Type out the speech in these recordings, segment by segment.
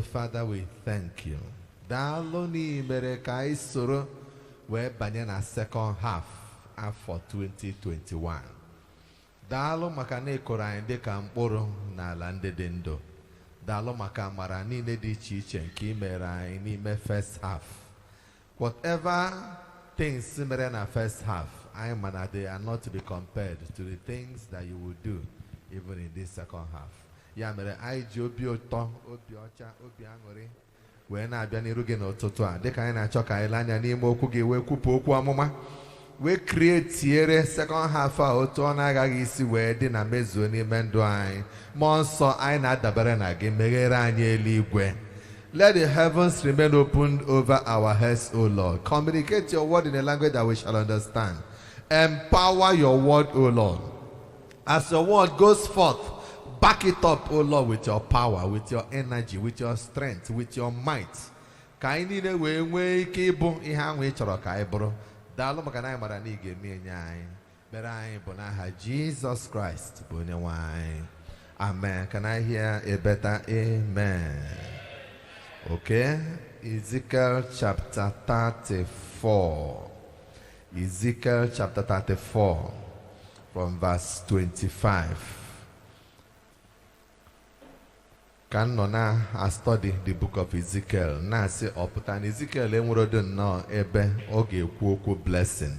Father, we thank you. Daalụ n'imere ka anyị soro wee banye na second half afọ 2021. Daalụ maka na ịkụrụ anyị dịka mkpụrụ n'ala ndị dị ndụ. Daalụ maka amara niile dị iche iche nke imere anyị n'ime first half. Whatever things mere na first half, I am that they are not to be compared to the things that you will do even in this second half. Ya mere anyị ji obi ụtọ, obi ọcha, obi aṅụrị wee na-abịa n'iru gị n'ụtụtụ a dịka anyị na-achọ ka anyị lee anya n'ime okwu gị wee kwupụ okwu amụma wee create second half a otu ọ na-agaghị isi wee dị na mezuo n'ime ndụ anyị. Mmụọ nsọ anyị na-adabere na gị, meghere anyị eluigwe. Let the heavens remain open over our heads, O Lord. Communicate your word in a language that we shall understand. Empower your word, O Lord. As your word goes forth, back it up, O Lord, with your power, with your energy, with your strength, with your might. Ka anyị niile wee nwee ike ịbụ ihe ahụ ị chọrọ ka anyị bụrụ. Daalụ maka na anyị mara na ị ga-eme enye anyị. Mere anyị bụ n'aha Jesus Christ bụ onye nwe anyị. Amen. Can I hear a better amen? Okay. Ezekiel chapter 34. Ezekiel chapter 34 from verse 25. Can nona study the book of Ezekiel? Na say oputan Ezekiel enwere no ebe oge ekwu okwu blessing.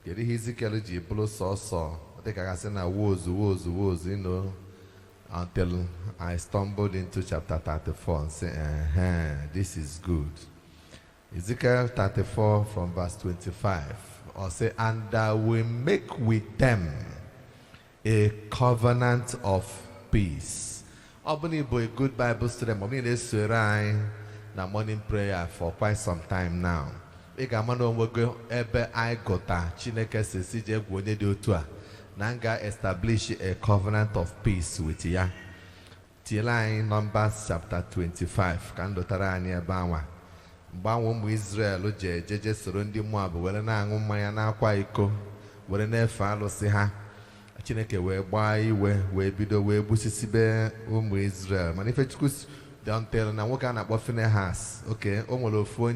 Kedu ihe Ezekiel ji bụrụ sọsọ dịka gasị na wozu, you know, until I stumbled into chapter 34 and say, this is good. Ezekiel 34 from verse 25. Or say, and I will make with them a covenant of peace. Obuni bụ a good Bible student. Mommy na-esoro anyị na morning prayer for quite some time now. Ị ga-ama na onwego ebe anyị gụta Chineke si je gwa onye dị otu a na nga establish a covenant of peace with ya. Tiela anyị Numbers chapter 25 ka ndotara anyị ebe anwa. Mgbe anwa ụmụ Israel jeje soro ndị Moab were na-aṅụ mmanya na-akwa iko were na-efe alụsị ha. Chineke wee gbaa iwe wee bido wee gbusisibe ụmụ Israel. Mana ife Chukwu dọntere na nwoke a na-akpọ Phinehas. Okay, o nwere ofu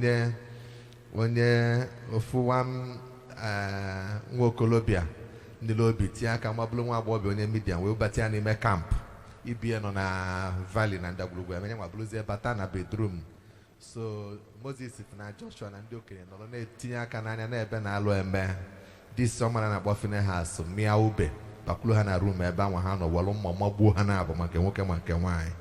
nwa okolobịa ndị obi tie aka mabụrụ nwa agbọghọbịa onye Midian wee bata ya n'ime kamp. Ibie nọ na valley na ndagwurugwu eme nwa bụrụzie bata na bedroom. So Moses na Joshua na ndị okenye nọrọ na-etinye aka n'anya n'ebe na-alụ eme. This ọmara na-akpọ Phinehas mịa ube bakulu ha na room ebe anwa ha nọ walụ mma magbuo ha na-abụ maka nwoke ma nke nwaanyị.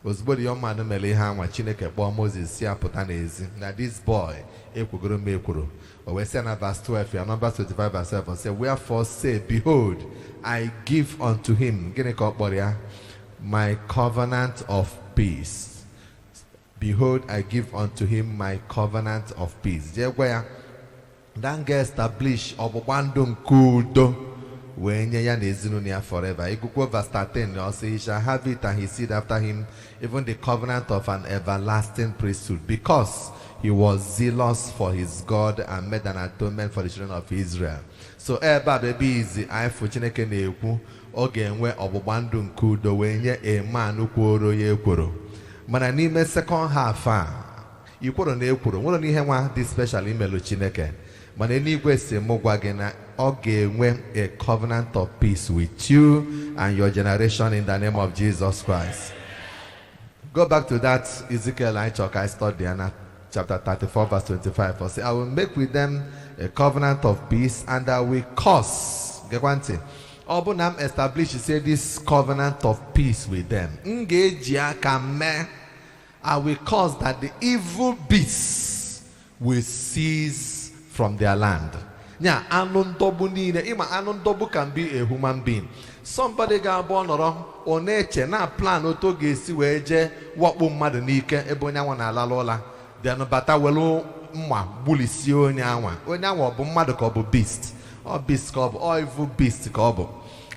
Ozugbo dị ọmmadụ mere ihe anwa Chineke kpọọ Moses si apụta n'ezi na this boy ekwugoro m ekwuru. O wee sị na verse 12 ya Numbers 25 verse 7 say, wherefore say, behold, I give unto him, gịnị ka ọ kpọrọ ya? My covenant of peace. Behold, I give unto him my covenant of peace. Je gwa ya dan ga-establish ọgbụgba ndụ nke udo wee nye ya na ezinụlọ ya forever. Igukwo verse 13 also, he shall have it and his seed after him, even the covenant of an everlasting priesthood, because he was zealous for his God and made an atonement for the children of Israel. So ebe a bụ izi anyị fụ Chineke na-ekwu ọ ga-enwe ọgbụgba ndụ nke udo wee nye eman kworo ya ekworo. Mana n'ime second half a ikworo na ekworo nwere n'ihe nwa dị special imelu Chineke. Mana eluigwe si mụ gwa gị na ọ ga-enwe a covenant of peace with you and your generation in the name of Jesus Christ. Go back to that Ezekiel I studied in chapter 34 verse 25. For say, I will make with them a covenant of peace and I will cause. Get one thing. Ọ na m establish say this covenant of peace with them. I will cause that the evil beasts will cease from their land. Nya anụ ndọgbu niile, ịma anụ ndọgbu can be a human being. Somebody ga-abụ ọnọrọ ọ na-eche na plan otu ga-esi wee jee wakpo mmadụ n'ike ebe onye anwa na-alalụ ụla. Then bata welu mma gbulisie onye anwa. Onye anwa ọ bụ mmadụ ka ọ bụ beast. Ọ beast ka ọ bụ, ọ evil beast ka ọ bụ.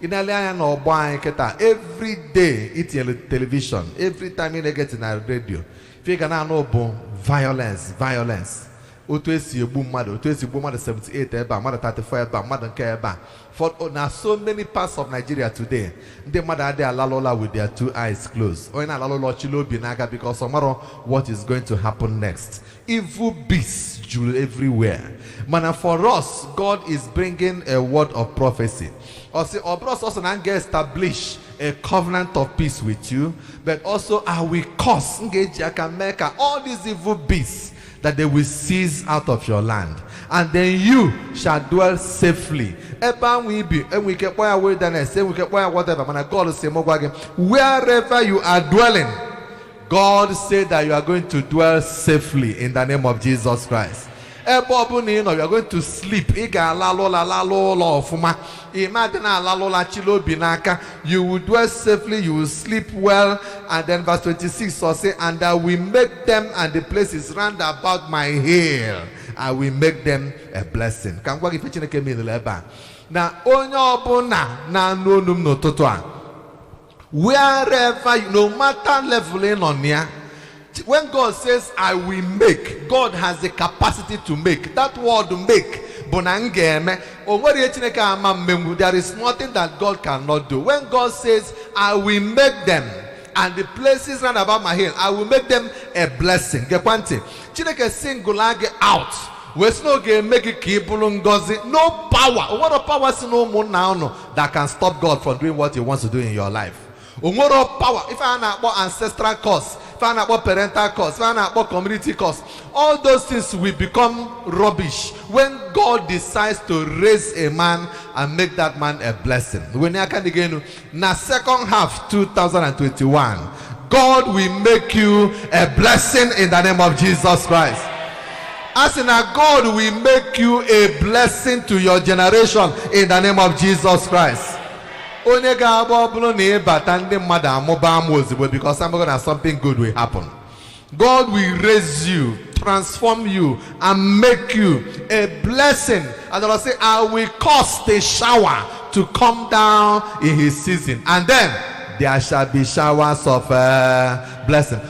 Inale anya na ọgbọ anyị kịta every day itinyere television, every time ị na-egeti na radio, ife ga na-anụ bụ violence. otu esi egbu mmadụ 78 ebe a, mmadụ 34 ebe a, mmadụ nke ebe a. For now, so many parts of Nigeria today, the mother they alalola with their 2 eyes closed. Or in alalola chilo binaga because tomorrow what is going to happen next? Evil beasts everywhere. Man, for us, God is bringing a word of prophecy. Also, also establish a covenant of peace with you, but also I will cause all these evil beasts that they will seize out of your land, and then you shall dwell safely. Wilderness, whatever. God say, wherever you are dwelling, God said that you are going to dwell safely in the name of Jesus Christ. You are going to sleep. You will dwell safely, you will sleep well. And then verse 26 will say, and I will make them and the places round about my hill, I will make them a blessing. Now, wherever you, no matter level on here, when God says I will make, God has the capacity to make. That word make, there is nothing that God cannot do. When God says I will make them and the places round about my hill, I will make them a blessing. Chineke singulage out. No power. What a power that can stop God from doing what He wants to do in your life. Power. If I have ancestral cause, if I have parental cause, if I have community cause, all those things will become rubbish when God decides to raise a man and make that man a blessing. When I can again, now second half 2021, God will make you a blessing in the name of Jesus Christ. As in a God will make you a blessing to your generation in the name of Jesus Christ. Because something good will happen. God will raise you, transform you, and make you a blessing. And I'll say, I will cause the shower to come down in His season, and then there shall be showers of blessing.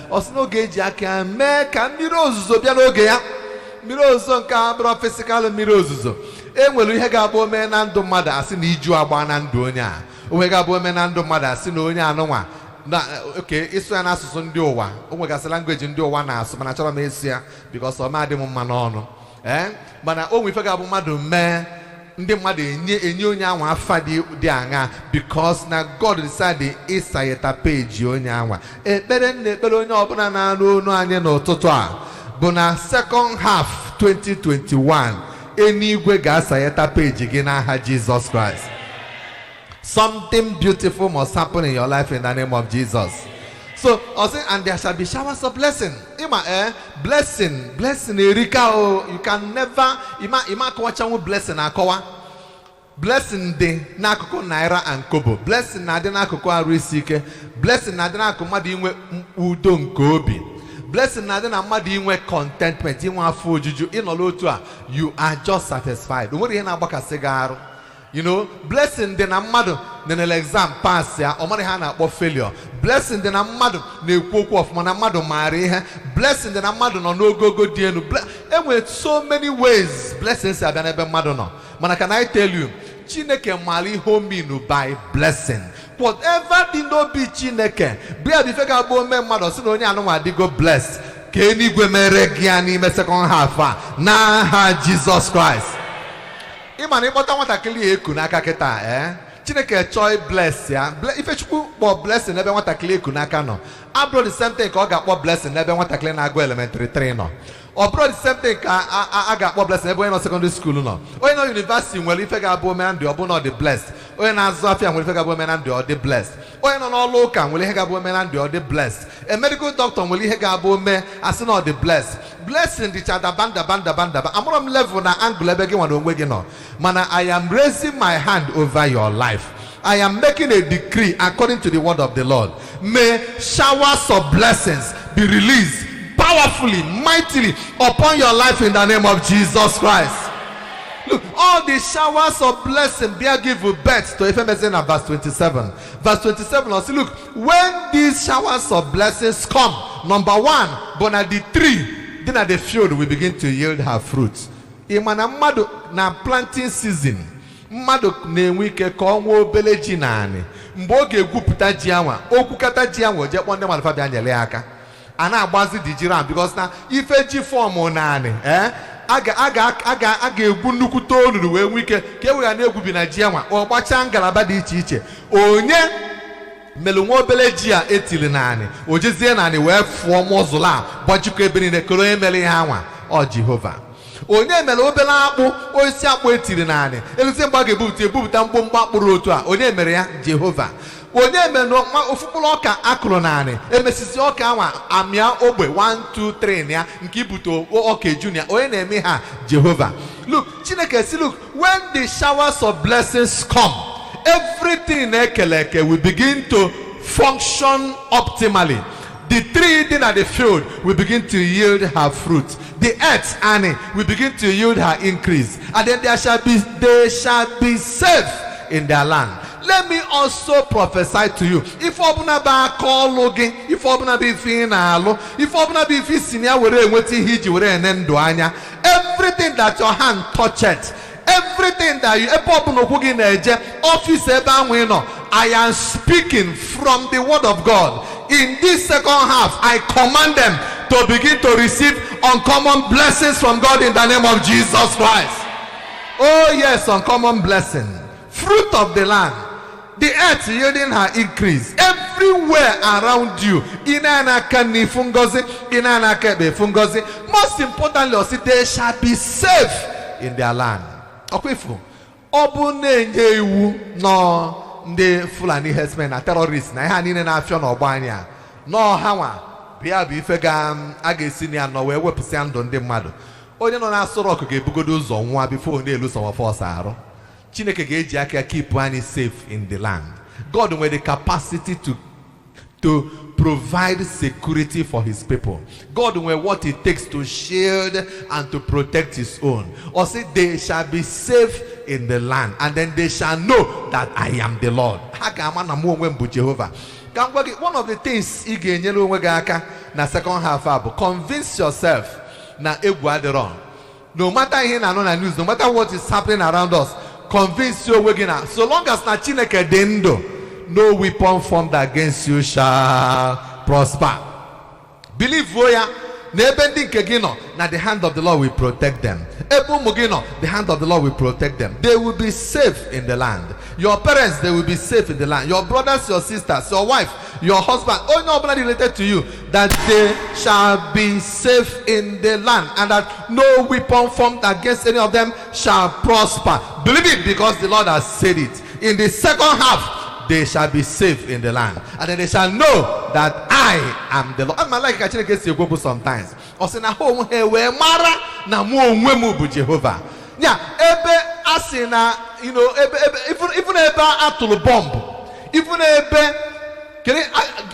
Mirozo nke abụrụ physical mirozo enwere ihe ga-abụ ome na ndụ mmadụ asị na iju agba na ndụ onye a onwe ga-abụ ome na ndụ mmadụ asị na onye anụnwa na okay ịsụ ya n'asụsụ ndị ụwa o nwegasị language ndị ụwa na-asụ mana achọrọ m esi ya because ọ ma dị m mma n'ọnụ mana o nwe ife ga-abụ mmadụ mee ndị mmadụ enye onye anwa afa dị aṅa because na God decided ịsayeta page onye anwa ekpere onye ọbụla na-anụ onu anyị n'ụtụtụ a Bona second half 2021, anywhere gasayeta page again Jesus Christ. Something beautiful must happen in your life in the name of Jesus. So I say, and there shall be showers of blessing. Blessing Erika. You can never blessing akowa. Blessing de nakoko naira and kobo. Blessing na de nakoko arisike. Blessing na de nakoko madi inwe udo nkobi. Blessing na then amadi inwe contentment inwe afọ ojuju inolotu a you are just satisfied. You know, blessing then amadu then exam pass ya omari ha na akpọ failure. Blessing then amadu na ekwu of mana amadu mari ihe. Blessing then amadu no n'ogogo di enu. Enwe so many ways blessings abịa n'ebe mmadụ nọ. Mana can I tell you, Chineke mali hominu by blessing. Whatever did not be Chineke, be a difficult woman, mother, so no one go blessed. Can you go meregiani me second half? Nah, Jesus Christ. Imani bota wata kili kunaka keta Chineke choy bless ya. If you put blessing, never want to clear kunaka no. I brought the same thing. I got what blessing, never want to clear na go elementary trainer. Or brought the same thing. I got what blessing, never went secondary school no. Or in university, well, if I got a man, do you not the blessed? Or in Azafia, will figure women and do the blessed. Or in all local, will he have women and do the blessed? A medical doctor will he have women as not the blessed. Blessing each other, banda. I'm on level na angle again. Mana, I am raising my hand over your life. I am making a decree according to the word of the Lord. May showers of blessings be released powerfully, mightily upon your life in the name of Jesus Christ. Look, all the showers of blessing bear give birth to Ephesians in verse 27. Verse 27 also, look, when these showers of blessings come, number one, bona the tree then at the field will begin to yield her fruit. Imana mmadụ na planting season, mmadụ na-enwe ike ka ọ nwee obele ji naanị mgbe ọ ga-egwupụta ji anwa okwukata ji anwa je kpọ ndị mmadụ fa bịa nyere aka a na-agbazi di ji ram because na ife ji fọmụ naanị a ga-egwu nnukwu toonuru wee nwee ike ka e wee na-egwubi na ji anwa ọ gbachaa ngalaba dị iche iche onye melu nwa obele ji a etili naanị o jezie naanị wee fụọ mọzụla gbajikọ ebe niile koro onye mere ihe anwa ọ Jehova. Onye mere obele akpụ osisi akpụ etiri naanị eluzie mgbe a ga-ebupụta mkpụmkpụ akpụrụ otu a onye mere ya Jehova. Onye mere ofukpụrụ ọka akụrụ naanị emesisi ọka anwa amịa ogbe 1 2 3 ya nke ibute ọka junior onye na-eme ha Jehova. Look, Chineke si look, when the showers of blessings come, everything ekeleke will begin to function optimally. The tree then at the field will begin to yield her fruit. The earth, Annie, will begin to yield her increase. And then they shall be safe in their land. Let me also prophesy to you. If obuna ba call login, if obuna be finalo, if obuna be fisinia were weti hiji were enendo anya, everything that your hand touched, everything that you office I am speaking from the word of God. In this second half, I command them to begin to receive uncommon blessings from God in the name of Jesus Christ. Oh yes, uncommon blessing. Fruit of the land. The earth yielding her increase. Everywhere around you. Most importantly, they shall be safe in their land. No. Ndị Fulani herdsmen na terrorists na ha niile na-afịọ n'ọgbanya no hawa bịa bụ ife a ga-esi na anọ wee wepụsịa ndụ ndị mmadụ onye nọ na-asụrụ ọkụ ga-ebugodo ụzọ nwa before na-elu sọma fọs arụ Chineke ga-eji aka keep anyị safe in the land. God nwere the capacity to provide security for his people. God will what it takes to shield and to protect his own. Or say they shall be safe in the land, and then they shall know that I am the Lord. One of the things na second half convince yourself na no matter here na news, no matter what is happening around us, convince you so long as na Chineke dendo, no weapon formed against you shall prosper. Believe voya nebending kegino na the hand of the Lord will protect them. Ebu mugino, the hand of the Lord will protect them. They will be safe in the land. Your parents, they will be safe in the land. Your brothers, your sisters, your wife, your husband, all nobody related to you, that they shall be safe in the land, and that no weapon formed against any of them shall prosper. Believe it, because the Lord has said it. In the second half, they shall be safe in the land, and then they shall know that I am the Lord. I'm like actually get you go sometimes. Or say na home he we mara na mu onwe mu bu Jehovah. Yeah, ebe asina, you know, even ebe atulu bomb, even ebe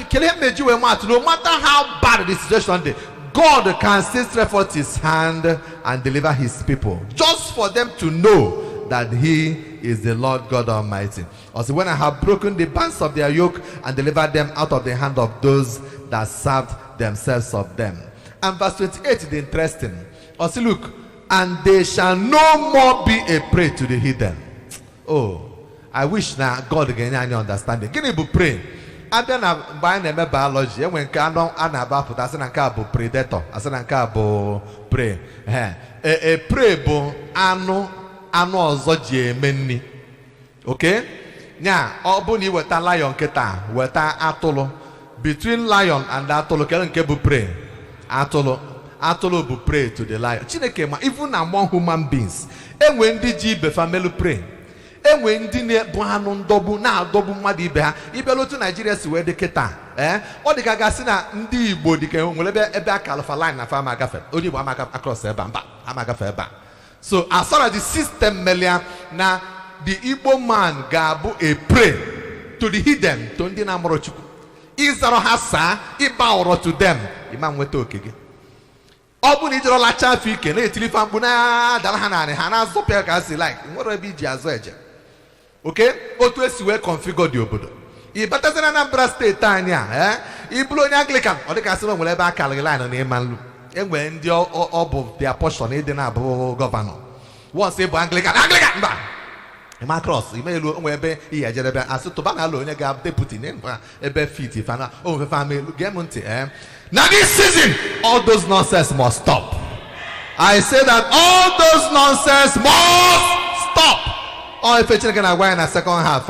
kele meji we mat. No matter how bad the situation is, God can still stretch forth his hand and deliver his people, just for them to know that he is the Lord God Almighty. Also, when I have broken the bands of their yoke and delivered them out of the hand of those that served themselves of them. And verse 28 is interesting. Also, look, and they shall no more be a prey to the heathen. Oh, I wish now God again any understanding. Can you pray? And then I buy a biology. When canon and about put as an cabo predator, as an cabo prey. A prey bo ano zoje meni. Okay? Now, obuni weta lion keta, weta atolo. Between lion and atolo, kelen kebu prey. Atolo bu prey to the lion. Chineke ma even among human beings. And when did you be family pray? And when did bu anu ndobu na adobu mmadu ibe ha? Ibe lotu Nigeria si we de keta. O de gagasi na ndi Igbo dike nwele ebe akalofa line na fa magafe. Odi Igbo amaga across eba mba, amagafe eba. So as far as the system melia na the Igbo man gabu a prey to the hidden, to ndi na moro chukwu. Izaro hasa iba oro to them. Imam weto okege. Obu ni jiro la chafi ke na etilifa mbu na dala hanane hana zopia ka si like nwere bi ji azo eje. Okay? Otu esi we configure the obodo. I batazena na Anambra state anya, Iblo ni Anglican, o de ka se no nwele ebe akala line na imanlu. enwe ndị ọ bụ their portion ịdị na-abụ gọvanọ. Once ịbụ Anglican mba ịma cross ime elu onwe ebe ihe ejerebe asị tụba na alụ onye ga deputy ebe fit fana onwe family gee m ntị now this season all those nonsense must stop. I say that all those nonsense must stop. All ife Chineke na-agwa ya na second half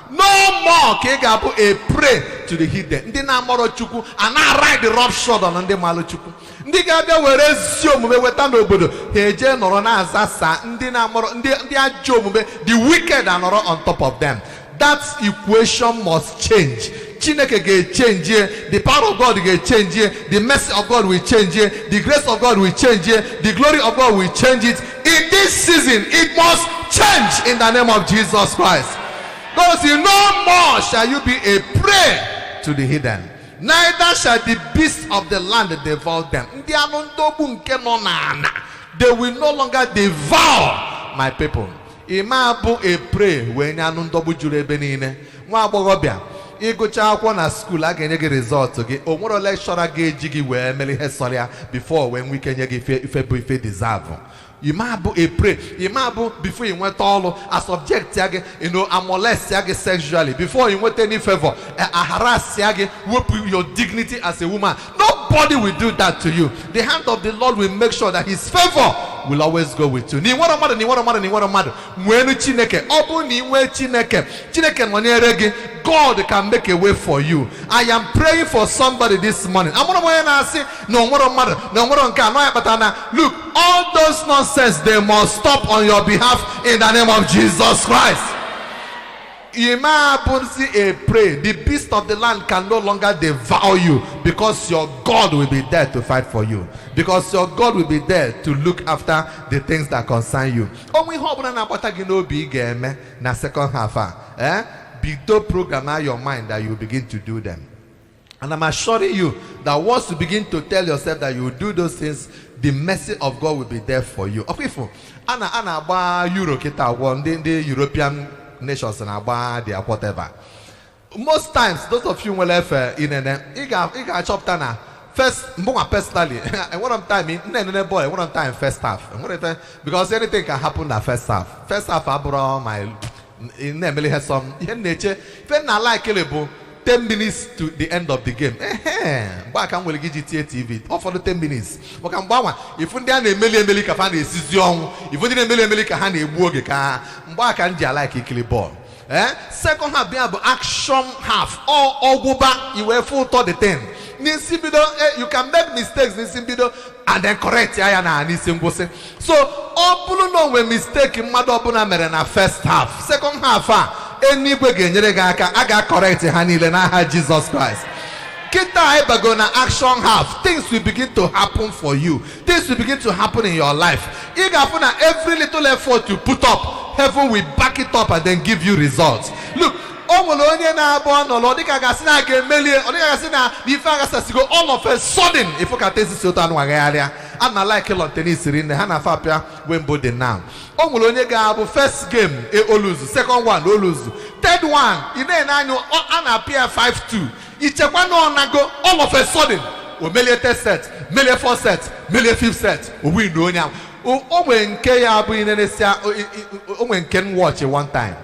no more ka ị ga-abụ a prey to the hidden. Ndị na-amọrọ Chukwu a na-ride the roughshod on ndị malụ Chukwu. Ndị ga-abịa were ezi omume weta n'obodo ha eje nọrọ na-azasa ndị na-amọrọ ndị ajọ omume, the wicked are nọrọ on top of them. That equation must change. Chineke ga-change here, the power of God ga-change here, the mercy of God will change here, the grace of God will change here, the glory of God will change it. In this season, it must change in the name of Jesus Christ. God says, no more shall you be a prey to the hidden, neither shall the beasts of the land devour them. They will no longer devour my people. Ima bụ a prey when anụ ndọgbu juru ebe niile. Nwa agbọghọbịa ịgụcha akwụkwọ na school a ga-enye gị result gị, o nwere lecturer ga-eji gị wee mere ihe sọrọ before when we kenye gị ife bụ ife deserve. You might be a prey. You might be before you went all a subject, you know, a molest sexually. Before you went any favor, a harass whoop your dignity as a woman. Nobody will do that to you. The hand of the Lord will make sure that His favor will always go with you. Ni wara mother. Mwenu chineke. Obu ni we chineke. Chineke mwanyeregi. God can make a way for you. I am praying for somebody this morning. I'm gonna say no more mother, no more no. Look, all those nonsense they must stop on your behalf in the name of Jesus Christ. A prey. The beast of the land can no longer devour you because your God will be there to fight for you. Because your God will be there to look after the things that concern you. Only hope na second half. Don't program your mind that you begin to do them. And I'm assuring you that once you begin to tell yourself that you will do those things, the mercy of God will be there for you. Okay, for Anna ba Euro kita one the European nations and about their whatever. Most times, those of you will have in a chapter now. First, more personally, and one of time first half. Because anything can happen in the first half. First half, I brought my in Emily has some nature. When I like 10 minutes to the end of the game. Why can't we get TV? Or for the 10 minutes. If you didn't a million can is young, if you didn't a million can work a car, why can't you like a kill ball? Second half be able action half. Or go back, you were full to the 10. You can make mistakes and then correct so all when mistake in na first half, second half anyway I got correct Jesus Christ. Action half, things will begin to happen for you. Things will begin to happen in your life. Every little effort you put up, heaven will back it up and then give you results. Look, all of a sudden, if you can taste this, I'm not like a tennis in the Hana Fapia when Bode now. First game, lose. Second one, lose. Third one, in then I know appear 5-2. Each one on go all of a sudden. We million test set, million fourth set, million fifth set. We know now. When can watch it one time.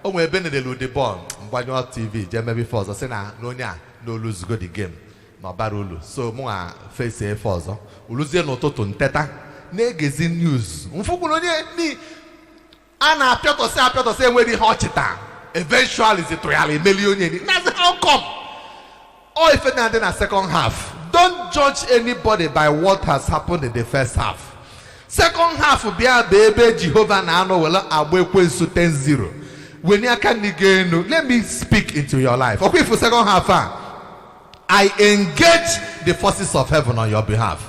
We been in the ball. TV, maybe first. I say no lose go the game. No barulu. So more face a force. Lose no to teta. Negezi news. Ni Anna Piotr say where the hot eventually is it really million. That's how come. Or if it's in a second half. Don't judge anybody by what has happened in the first half. Second half will be a baby Jehovah Nano will awake 10-0. When you can again, let me speak into your life. Okay, for second half, I engage the forces of heaven on your behalf.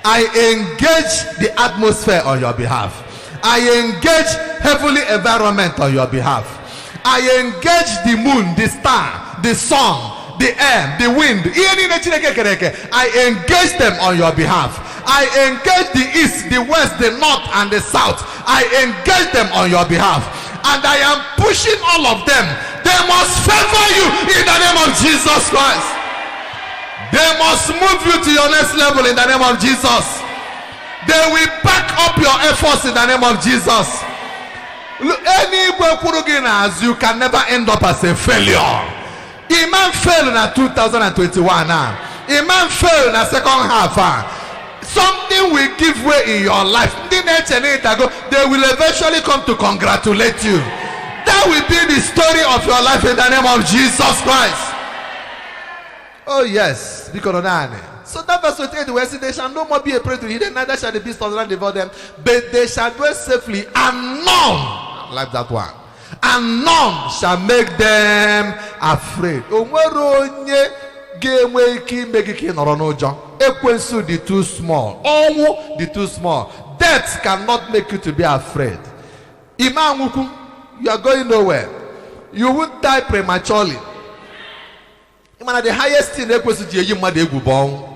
I engage the atmosphere on your behalf. I engage heavenly environment on your behalf. I engage the moon, the star, the sun, the air, the wind. I engage them on your behalf. I engage the east, the west, the north, and the south. I engage them on your behalf. And I am pushing all of them. They must favor you in the name of Jesus Christ. They must move you to your next level in the name of Jesus. They will back up your efforts in the name of Jesus. You can never end up as a failure. Iman failed in 2021 now. Iman failed in the second half. Something will give way in your life. They will eventually come to congratulate you. That will be the story of your life in the name of Jesus Christ. Oh yes, so that verse 28, where they shall no more be a prey to hidden, neither shall the beast of the land devour them, but they shall dwell safely, and none, like that one, and none shall make them afraid. The too small, the too small. Death cannot make you to be afraid. Imam, you are going nowhere. You won't die prematurely. The highest thing they could do you mad egubon.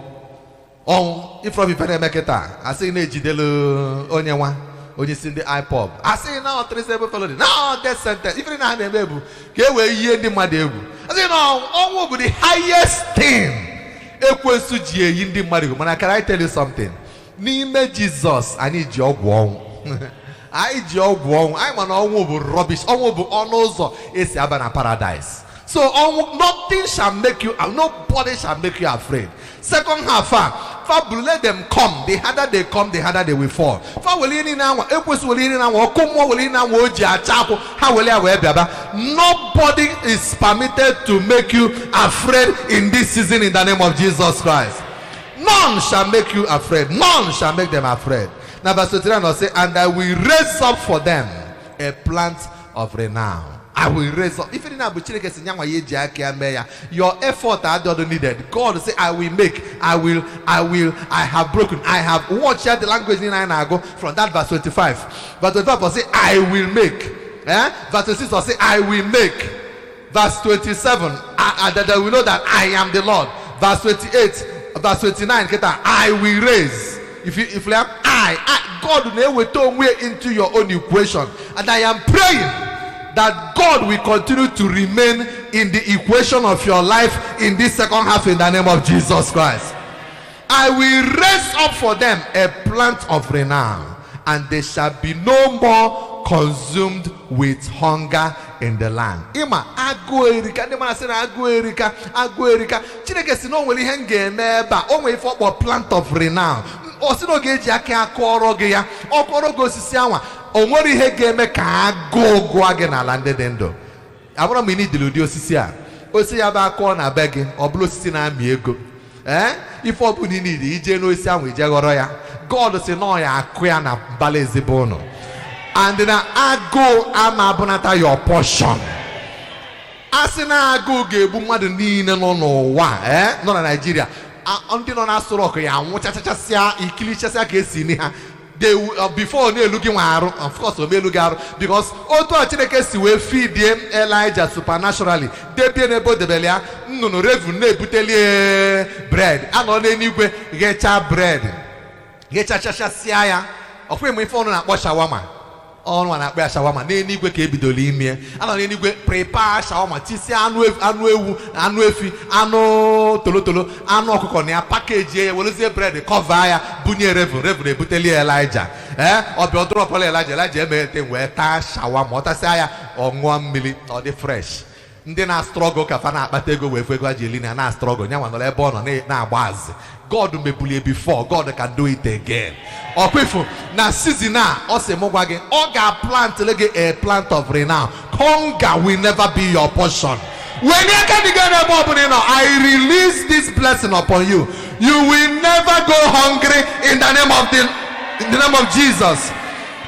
If from the Meketa, I say Nejidelo Onyawa, when you see the iPod. I say now 3 fellow. No, death sentence. Even in a baby, here where you the Madegu. I say no, all the highest thing. Can I tell you something? Name Jesus, I need your one. I job one. I'm an all rubbish. All it's a paradise. So nothing shall make you, nobody shall make you afraid. Second half, let them come. The harder they come, the harder they will fall. Nobody is permitted to make you afraid in this season in the name of Jesus Christ. None shall make you afraid. None shall make them afraid. Now verse 29 will say, and I will raise up for them a plant of renown. I will raise up. If you didn't your effort are not needed. God will say, I will make, I have broken. I have watched the language in I go from that verse 25. Verse 25 will say, I will make. Verse 26 will say, I will make. Verse 27, that they will know that I am the Lord. Verse 28, verse 29, I will raise. If you have God will turn way into your own equation. And I am praying that God will continue to remain in the equation of your life in this second half in the name of Jesus Christ. I will raise up for them a plant of renown, and they shall be no more consumed with hunger in the land. Ima agu erika ndị mana sị na agu erika Chineke si no nwere ihe m ga-eme ebe a o nwere ife ọkpọ plant of renown. O si no ga-eji aka akọrọ gị ya ọkọrọ gị osisi anwa o nwere ihe ga-eme ka agụụ gụọ gị n'ala ndị dị ndụ. Abụrụ m ịnidili ụdị osisi a osisi ya bụ akọ na be gị ọ bụrụ osisi na-amị ego ife ọ bụla niile ije n'osisi ahụ ije ghọrọ ya. God si no ya akụ ya na mbala ezigbo ụnụ. And then agụụ ama abụnata your portion. Asị na agụụ ga-egbu mmadụ niile nọ n'ụwa nọ na Nigeria. Ndị nọ na Aso Rock ya nwụchachachasịa ikilichasịa ka esi ni ha. They before they looking arụ, of course they look arụ, because otu a Chineke si wee feed Elijah supernaturally. They be able to belia nnụnụ revu na-ebuteli bread. Anọ n'eluigwe gecha bread. Gechachasịa ya. Ọkwa ime ife ọnụ na-akpọ shawama. Ọnụ na-akpọ ya shawama n'eluigwe ka ebidola ime. Anọ n'eluigwe prepare shawama tisi anụ ewu, anụ efi, anụ tolotolo, anụ ọkụkọ na ya package ya weluzie bread cover ya bunye revu na-ebuteli Elijah. Ọbịa ọdụrụ ọpọlọ Elijah emeghete wee taa shawama ọtasịa ya ọṅụọ mmiri ọ dị fresh. Ndị na-struggle ka fa na-akpata ego wee ego ji eli na struggle nyanwa nọrọ ebe ọ nọ na-agba azị. God mebulie before, God can do it again. Okwefu na season na o se mo gwa gị ọ ga-plant lege a plant of renown. Hunger will never be your portion. When you can begin I release this blessing upon you. You will never go hungry in the name of Jesus.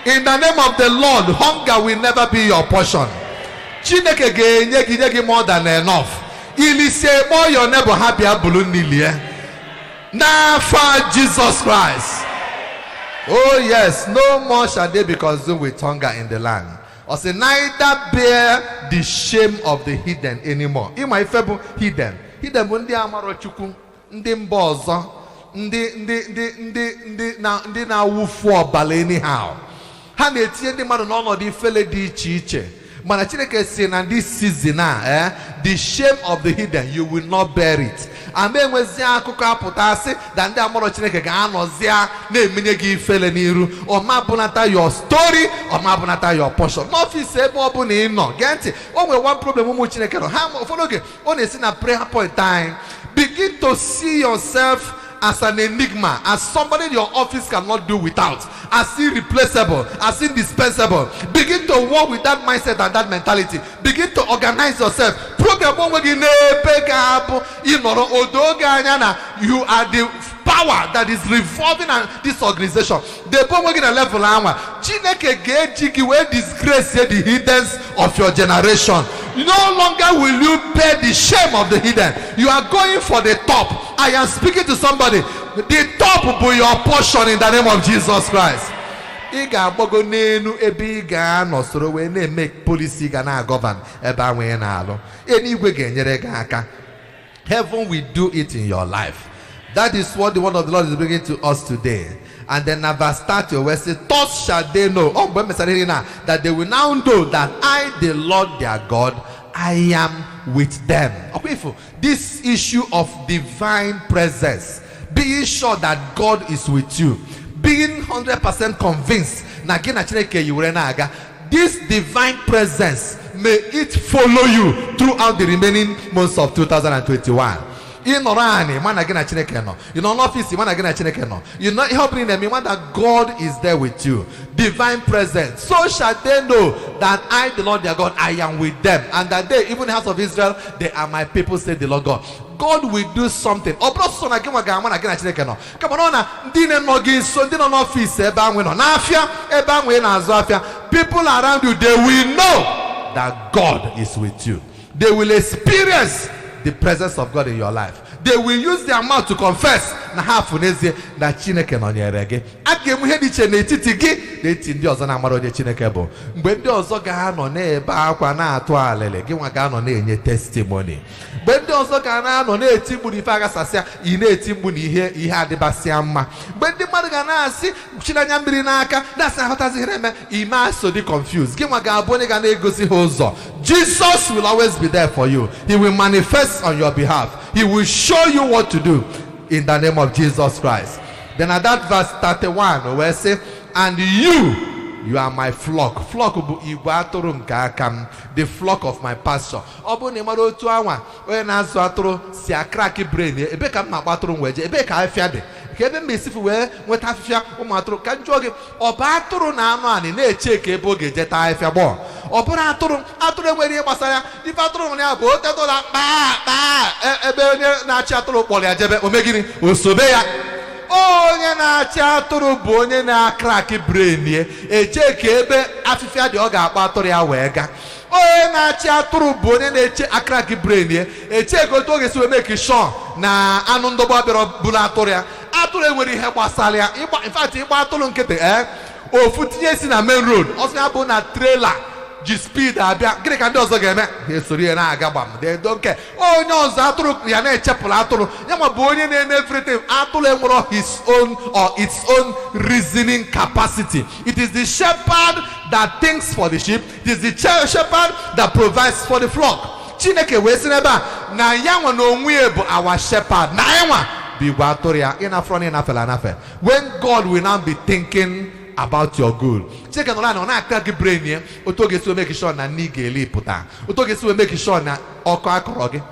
In the name of the Lord, hunger will never be your portion. Chineke ga-enye gị more than enough. Ilise mo your neighbor happy abulu nilie. Now for Jesus Christ. Oh yes, no more shall they be consumed with hunger in the land. Or say neither bear the shame of the hidden anymore. In my fable hidden. Hidden ndị amaro chukwu, ndị mba ọzọ, ndị na-awụfu ọbala anyhow. Ha na-etinye ndị mmadụ n'ọnọdụ ifele dị iche iche. Mana Chineke say na this season the shame of the hidden, you will not bear it. Ame nwezi akụkọ apụta asị na ndị amụrụ Chineke ga-anọzia na-emenye gị ifele n'iru. Ọ ma bunata your story, ọ ma bunata your portion. N'ọfịs ebe ọ bụ na ị nọ, gee ntị, o nwere one problem ụmụ Chineke nọ. Ha ụfọdụ oge ọ na-esi na prayer point time. Begin to see yourself as an enigma, as somebody in your office cannot do without, as irreplaceable, as indispensable. Begin to work with that mindset and that mentality. Begin to organize yourself. Program you are the power that is revolving this organization. The level Chineke Geji will disgrace the hiddens of your generation. No longer will you bear the shame of the hidden. You are going for the top. I am speaking to somebody. The top will be your portion in the name of Jesus Christ. Make policy govern. Heaven will do it in your life. That is what the word of the Lord is bringing to us today. And then verse 30 where it says, thus shall they know, that they will now know that I, the Lord their God, I am with them. This issue of divine presence, being sure that God is with you, being 100% convinced, this divine presence, may it follow you throughout the remaining months of 2021. In Orani, man again a Chineke no. In an office, man again a Chineke no. You know, helping them, man that God is there with you. Divine presence. So shall they know that I, the Lord their God, I am with them, and that they, even the house of Israel, they are my people, said the Lord God. God will do something. Come on, people around you, they will know that God is with you. They will experience the presence of God in your life. They will use their mouth to confess that Chineke no nyere gị. Agemu he di chene etiti gị na eti ndị ọzọ na-amara onye Chineke bụ. Mgbe ndị ọzọ ga-anọ na-ebe akwa na-atụ alele, gị nwa ga-anọ na-enye testimony. Mgbe ndị ọzọ ga-anọ na-eti mkpu n'ife agasasịa, ị na-eti mkpu n'ihe adịbasịa mma. Mgbe ndị mmadụ ga na-asị chinanya mmiri n'aka, na-asị ahụtazighị eme, ime aso dị confused. Gị nwa ga-abụ onye ga na-egosi ha ụzọ. Jesus will always be there for you. He will manifest on your behalf. He will show you what to do in the name of Jesus Christ. Then at that verse 31, where it says, and you are my flock. Flock the flock of my pasture. Kebe mesifu we nweta afifia ụmụ atụrụ ka njọ gị ọba atụrụ na anụ anị na-eche ka ebe oge jeta afifia gbọ ọbụrụ atụrụ enwere ihe gbasara ya ife atụrụ na ya bụ otetola ebe onye na-achị atụrụ kpọrọ ya jebe omegiri osobe ya onye na-achị atụrụ bụ onye na-akrak brain eche ka ebe afifia dị ọ ga-akpọ atụrụ ya wee ga onye na-achị atụrụ bụ onye na-eche akrak brain eche ka otu oge si wee make sure na anụ ndọgba bịara bụrụ atụrụ ya atụrụ enwere ihe gbasara ya in fact ịgba atụrụ nkịtị ofu tinye si na main road ọsọ ya bụ na trailer ji speed abịa gịnị ka ndị ọzọ ga-eme esoro ya na-aga gbam nke onye ọzọ atụrụ ya na-echepụrụ atụrụ ya ma bụ onye na-eme everything. Atụrụ enwere his own or its own reasoning capacity. It is the shepherd that thinks for the sheep. It is the shepherd that provides for the flock. Chineke wee sị n'ebe a na ya nwa na onwe bụ our shepherd na ya nwa when God will now be thinking about your good. Check on line on a brain here. Otoges will make sure na nigeli puta. Otoges will make sure na oka korogi.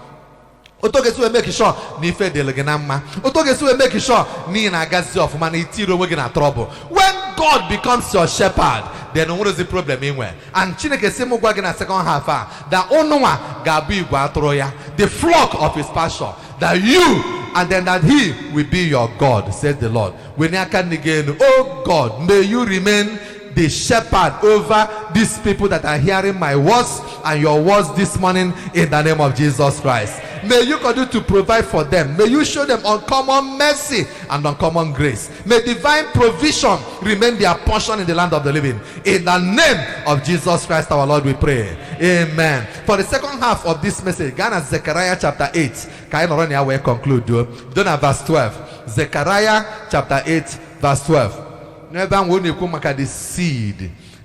Otoges will make sure ni fe deleganama. Otoges will make sure ni na gazi of manitiro wegina trouble. When God becomes your shepherd, then what is the problem anywhere? And Chineke semo gwagina second half that onwa gabi gwatroya, the flock of his pasture, that you and then that he will be your God, says the Lord. When I can again, oh God, may you remain the shepherd over these people that are hearing my words and your words this morning in the name of Jesus Christ. May you continue to provide for them. May you show them uncommon mercy and uncommon grace. May divine provision remain their portion in the land of the living. In the name of Jesus Christ our Lord we pray. Amen. For the second half of this message, Ghana Zechariah chapter 8. Can I will conclude? Don't have verse 12. Zechariah chapter 8 verse 12. The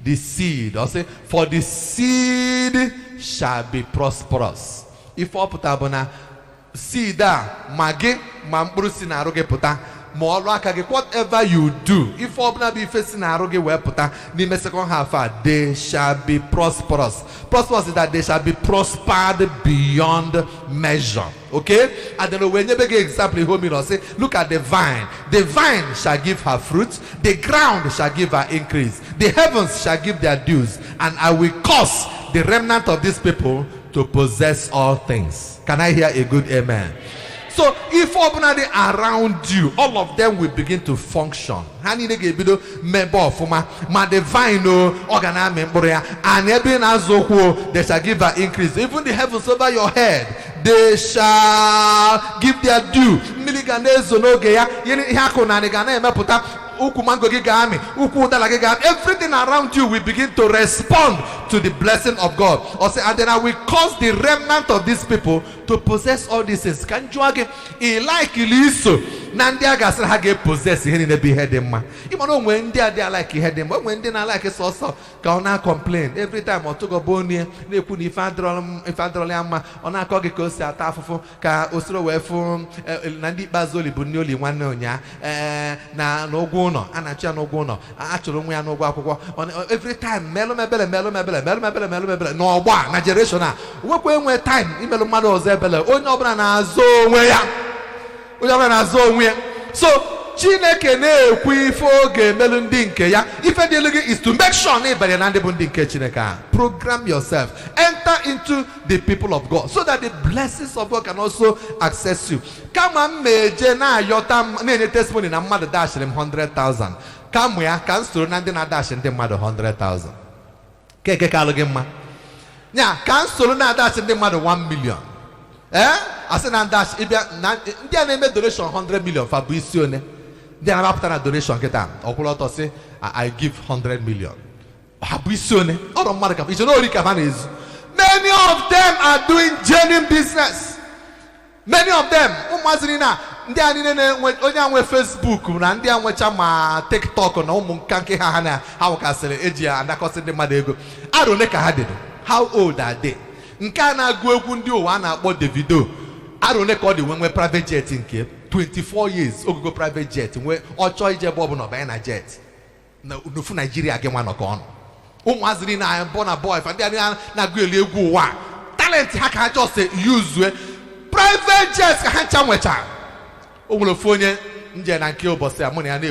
The seed. I'll say, for the seed shall be prosperous. If I put abona seed magi mamburusi na aroge puta. Whatever you do, if obna be facing aroge we puta, the second half they shall be prosperous. Prosperous is that they shall be prospered beyond measure. Okay? And then when you begin example home, say, look at the vine. The vine shall give her fruit, the ground shall give her increase, the heavens shall give their dues, and I will cause the remnant of these people to possess all things. Can I hear a good amen? So if ordinary around you, all of them will begin to function. Hani ne gebido member fuma ma divine organa member and every azoko they shall give her increase. Even the heavens over your head, they shall give their due. Miliganezo no geya yeni hako na negana emeputa. Everything around you will begin to respond to the blessing of God. And then I will cause the remnant of these people to possess all these things. Can you again? Like Eliso, Nandia Gasser Hage possess him in the beheading. Even when they are like he had them, when they are like a sauce, Gauna complain every time or to go boni, they put if I drama on a cogicos at Tafo, Ka Osro Wefum, Nandi Bazoli Bunuli, one nonya, na no gono, and a channel gono, actually, we are no guapo on every time, Melomabella, no one, na generation. What when time, Imelomado Zebella, oh no, so Chineke na-ekwu melundinke ya ife dị is to make sure na ịbanye na ndị bụ ndị nke Chineke. Program yourself, enter into the people of God so that the blessings of God can also access you. Kama mmeje na ayọta na-enye testimony na mmadụ dashiri 100,000 kama ya ka nsoro na ndị na-adashi ndị mmadụ 100,000 keke ka alụ gị mma nya ka nsoro na-adashi ndị mmadụ 1 million. I said, and dash, if you are donation 100 million for Buisione, then I'm after a donation. Get down. Or say, I give 100 million. Buisione, or a markup. It's no is. Many of them are doing genuine business. Many of them, Umazina, they are in Facebook, and they are TikTok, and Kanke Hana, how can I say, Asia, and I cost the Madego. I don't make a had it. How old are they? Nkana Gwegundio wana about the video. I don't know the when we private jet in Cape 24 years. Go private jet. We or choice bob no buy a jet. No for Nigeria again one on. Umazina I am born a boy. If they are not really go one. Talent I just say use private jets can chamwecha. Umulophone nje na kill boss money and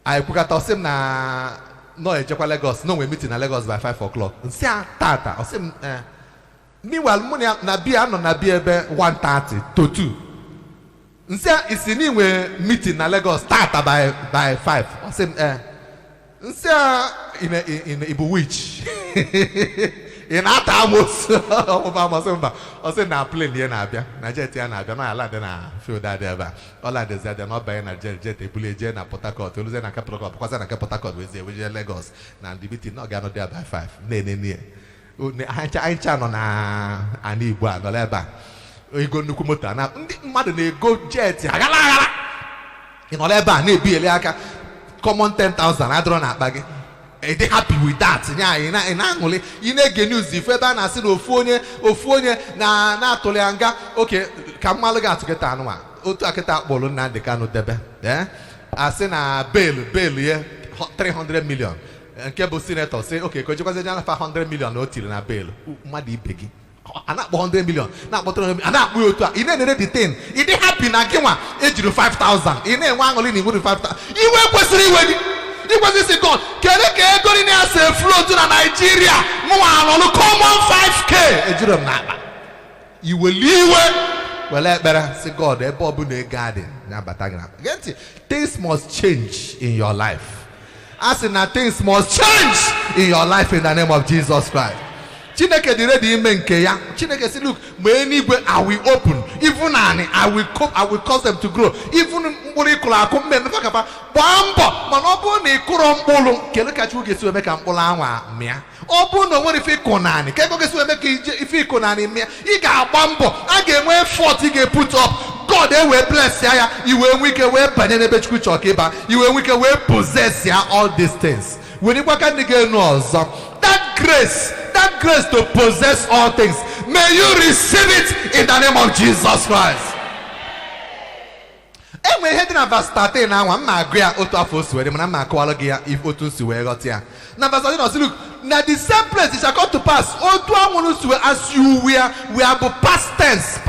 I could at him na no Ejekwa Lagos. No, we meet in Lagos by 5 o'clock. Tata. I say, meanwhile, money na beer no na beer 1:30 to 2. Nsia is in we meet in Lagos Tata by 5. I say, nsia in Ibu which in Atamos. I say na plane here na bia. Na jet here na bia. No ala de na feel that there. All I desire they not buying a jet Ebule na Port Harcourt. You lose na Capital Cup because na Port Harcourt we say Lagos. Na the meeting not get no there by 5. Ne. Aincha no na ani Igbo no leba. You go nuku motor na mmadụ na go jet agala. You no leba na ebi ele aka common 10,000 adro na akpa gị. They happy with that. You get news if ever na see ofonye na toleanga. Okay, kamalaga to get anwa. Otu aketa bolu na de kanu debe. I say na bail here 300 million. And Kebo senator say okay, because you can 500 million no till na bail. Madi begi. Anak 100 million. Na boto anak bu otu. Ine ne detain. Ide happy na genwa ejiro 5,000. Ine nwa ngoli ni 5,000. Iwe kwesiri iwe. It was this God. Can I go in as a flow to Nigeria? No, common 5K. You will leave it. Well, let better say God. A bob in the garden. Get it? Things must change in your life. As in that things must change in your life in the name of Jesus Christ. Chineke di ready menke ya. Chineke say, look, I will open. Even I will cause them to grow. Even mbulikula kumbe nfakapa. Bambo, manobo ni kurombulu. Kele kachu gesu emeka mpola anwa mia. Obu no woni fi konani. Keko gesu emeka ifi konani mia. Iga bambo. Age mwe effort ige put up. God will bless ya. You will wike we banene bechuku chokeba. You will wike we possess ya all these things. When you walk and again that grace to possess all things, may you receive it in the name of Jesus Christ. And when heading about starting now, I'm not agree out of us where I'm not calling if Otus were got here. Now, look, now the same place it shall come to pass. As you we are past tense,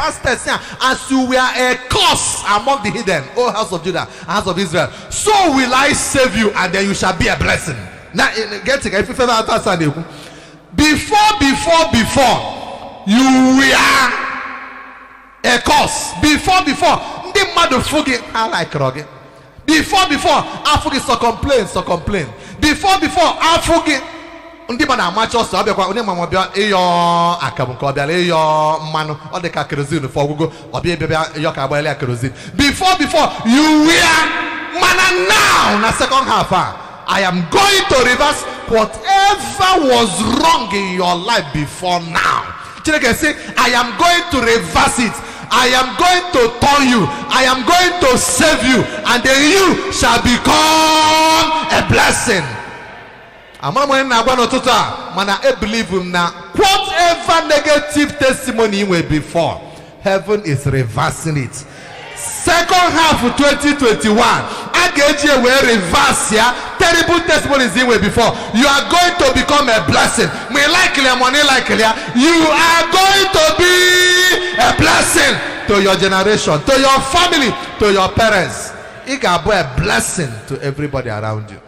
as you were a curse among the hidden, O house of Judah, house of Israel. So will I save you, and then you shall be a blessing. Now, get it. If you further understand it, before you were a curse. Before. I like Rogi. Before, I forget so complain. Before, I forget. Ndibana macho so abia kwa oni mama bia eyo akabunko bia eyo manu o de ka kerosene for gugo obi bia eyo ka gba ele kerosene. Before you were man, now na second half I am going to reverse whatever was wrong in your life before now. Chineke say I am going to reverse it. I am going to turn you. I am going to save you, and then you shall become a blessing. I believe him now. Whatever negative testimony you were before, heaven is reversing it. Second half of 2021, I get you where reverse here. Terrible testimonies you were before. You are going to become a blessing. Me likely, money likely. You are going to be a blessing to your generation, to your family, to your parents. It can be a blessing to everybody around you.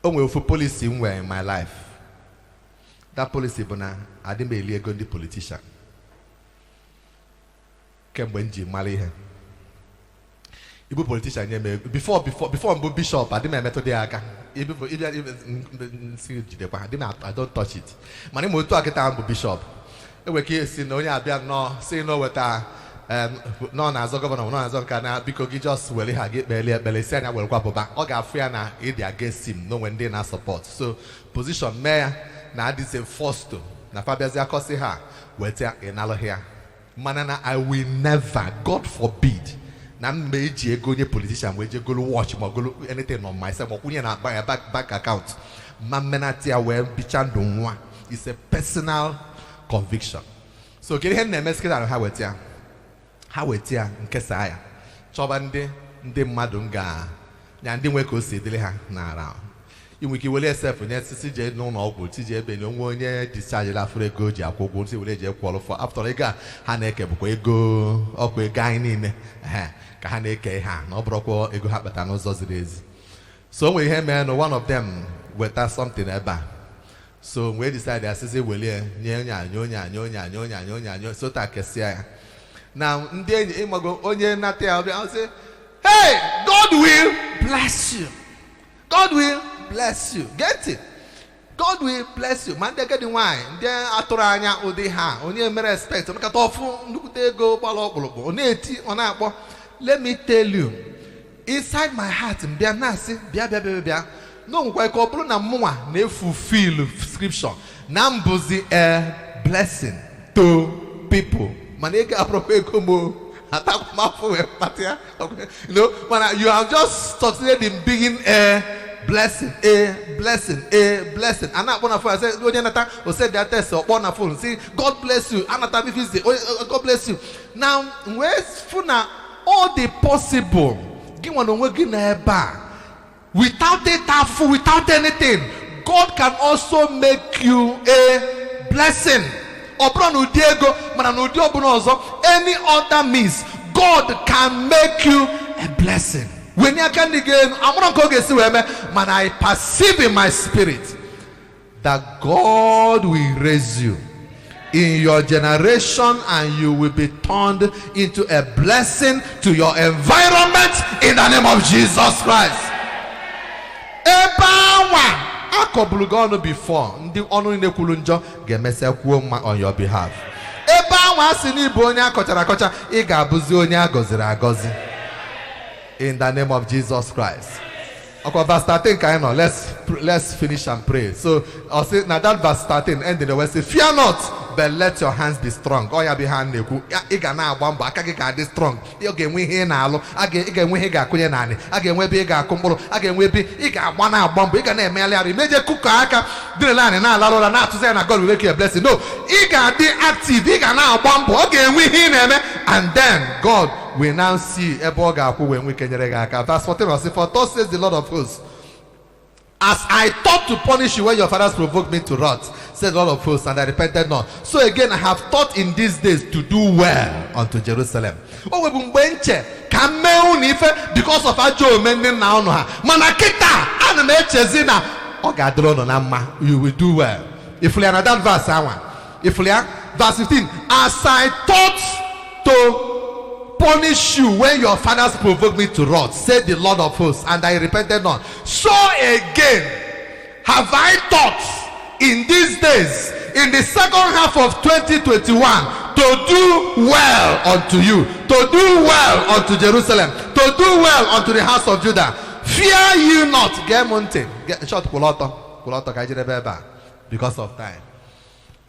Only for policy in my life. That policy, I didn't be a good politician. Kembenji marry her. Ibu politician before I'm bishop, I didn't met the aga. I don't touch it. My name was to a bishop. We can't see no no say no with no as a governor, no as a cana because he just well get belly saying I will go back. Oga Fiana against him, no when they not support. So position mayor now this is forced to na Fabia Kosi ha weta enalo here. Manana I will never, God forbid. Na meji ego nye politician we go watch mo go anything on myself or kunye na buy a back account. Mamenati awe bichan donwa. It's a personal conviction. So get hen nemeske na ha wetia nke saya. Choba ndị mmadụ nga nya ndị nwe ko si dile ha na ara. You will wele self na CJ no no go TJ ebe ni onwe onye discharge la fure go ji akwụkwọ si wele je qualify after ega ha na eke bụkwa ego ọkwa ego anyị niile ka ha na-eke ha na ọ bụrụkwa ego ha kpata n'ụzọ ziri ezi. So onwe ihe mee no one of them weta something ebe. So we decide asịsị wele nye onye so ta kesia ya. Now ndị enyi ịmago onye nata ya ọbịa say, hey, God will bless you. God will bless you. Get it? God will bless you. Man, they get the wine. They aturanya odi ha. Only me respect. Only katofu. Nukute go balo bolo. Only eti. Only. Let me tell you. Inside my heart, bia nasi, bia. No, kwa ikopulu na mwa ne fulfill scripture. Nambuzi a blessing to people. Manega appropriate komo. You know, when you have just succeeded in being a blessing. And not one of us said that test or one of phone. See, God bless you. God bless you. Now, where's Funa all the possible? Give one without it, without anything, God can also make you a blessing. Any other means, God can make you a blessing. When you can again, I perceive in my spirit that God will raise you in your generation and you will be turned into a blessing to your environment in the name of Jesus Christ. Before on your behalf. In the name of Jesus Christ. Okay, verse 13, let's finish and pray. So I'll say now that verse 13 ending the word say, fear not, but let your hands be strong. Oh ya be hand neku. Iga na agbamba aka gị ga dị strong. Ị ga-enwe ihe na-alụ. Ị ga-enwe ihe ga-akụnye naanị. A ga-enwe ebe ị ga-akụ mkpụrụ. A ga-enwe ebe ị ga-agba na agbamba. Ị ga na-emegharị arụ. Imeje kụkọ aka dị naanị na-alalụ ụra na-atụzi ya na God will make you a blessing. No, ị ga-adị active. Ị ga na-agba mbọ. Ọ ga-enwe ihe ị na-eme, and then God will now see ebe ọ ga-akwụ wee nwe ike nyere gị aka. Verse 14, for thus says the Lord of hosts, as I thought to punish you when your fathers provoked me to wrath, said the Lord of hosts, and I repented not. So again I have thought in these days to do well unto Jerusalem. Oh, we mbenche kameu nife because of ajo omenni na ono ha. Mana kita ana me echezi na o ga adro no na mma. You will do well. If we are another verse awan. If we are verse 15, as I thought to punish you when your fathers provoked me to wrath, said the Lord of hosts, and I repented not. So again have I thought in these days, in the second half of 2021, to do well unto you, to do well unto Jerusalem, to do well unto the house of Judah. Fear you not. Get mountain. Get short because of time.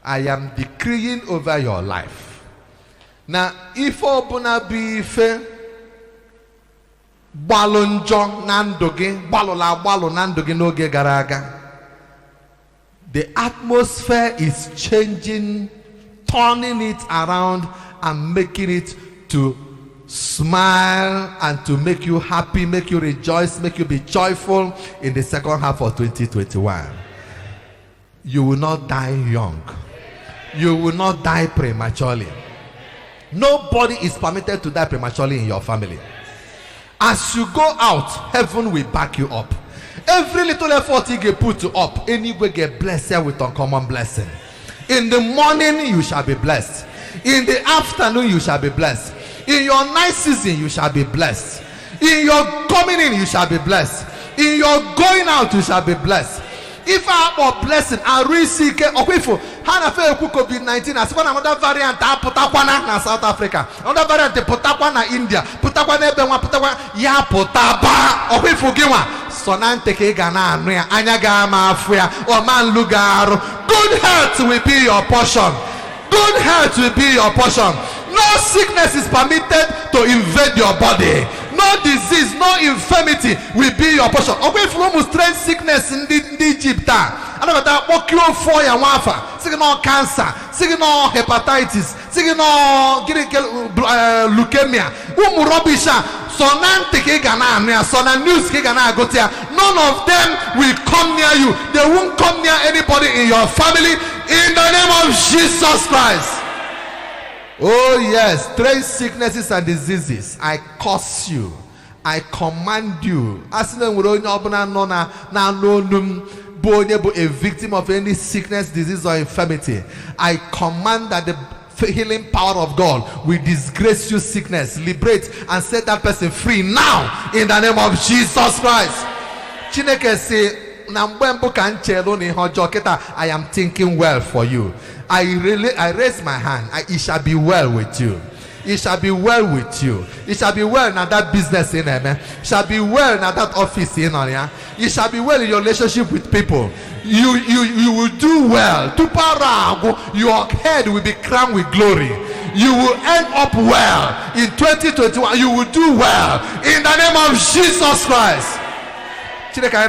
I am decreeing over your life. Now, if obuna bife balonjo nandoge balola balo nandoge noge garaga, the atmosphere is changing, turning it around and making it to smile and to make you happy, make you rejoice, make you be joyful in the second half of 2021. You will not die young. You will not die prematurely. Nobody is permitted to die prematurely in your family. As you go out, heaven will back you up. Every little effort you get put up, anyway get blessed with uncommon blessing. In the morning you shall be blessed. In the afternoon you shall be blessed. In your night season you shall be blessed. In your coming in you shall be blessed. In your going out you shall be blessed. If I have a blessing, I receive okwifo. Hana fe COVID-19 as one another variant putakwana na South Africa. Another variant putakwana na India. Putakwana ebenwa putakwana ya putaba. Okwifo giwa. Sonante ke gana anuya anyaga ma afuya o man lugaru. Good health will be your portion. Good health will be your portion. No sickness is permitted to invade your body. No disease, no infirmity will be your portion. Away from strange sickness in Egypt. I know that what cure for your wafa. Saying no cancer, saying no hepatitis, saying no leukemia. Rubisha. So none of them will come near you. They won't come near anybody in your family in the name of Jesus Christ. Oh yes, strange sicknesses and diseases, I curse you. I command you. As a victim of any sickness, disease, or infirmity, I command that the healing power of God will disgrace you, sickness, liberate and set that person free now in the name of Jesus Christ. Chineke say, I am thinking well for you. I raise my hand. It shall be well with you. It shall be well with you. It shall be well now that business in there. It shall be well now that office in there. It shall be well in your relationship with people. You will do well. Your head will be crowned with glory. You will end up well in 2021. You will do well in the name of Jesus Christ. I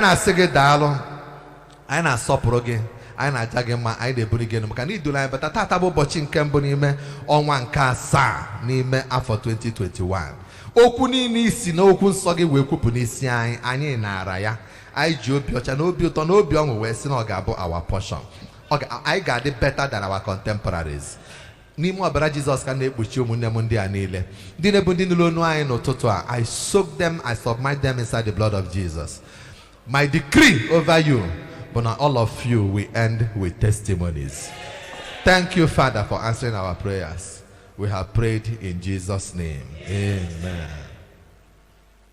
na sopro again. I na jagema I de buri again. Maka ni dula but tata bo bochi nke mbo n'ime ọnwa nke asaa n'ime afọ 2021. Okwu niile isi na okwu nsọ gị wee kwupụ n'isi anyị na-ara ya. Anyị ji obi ọcha na obi ụtọ na obi ọṅụ wee sị na ọ ga-abụ our portion. I ga-adị better than our contemporaries. N'ime ọbara Jizọs ka na-ekpuchi ụmụnne m ndị a niile. Ndị na-ebu ndị nụrụ onu anyị n'ụtụtụ a. I soak them, I submerge them inside the blood of Jesus. My decree over you, but not all of you will end with testimonies. Thank you, Father, for answering our prayers. We have prayed in Jesus' name. Amen.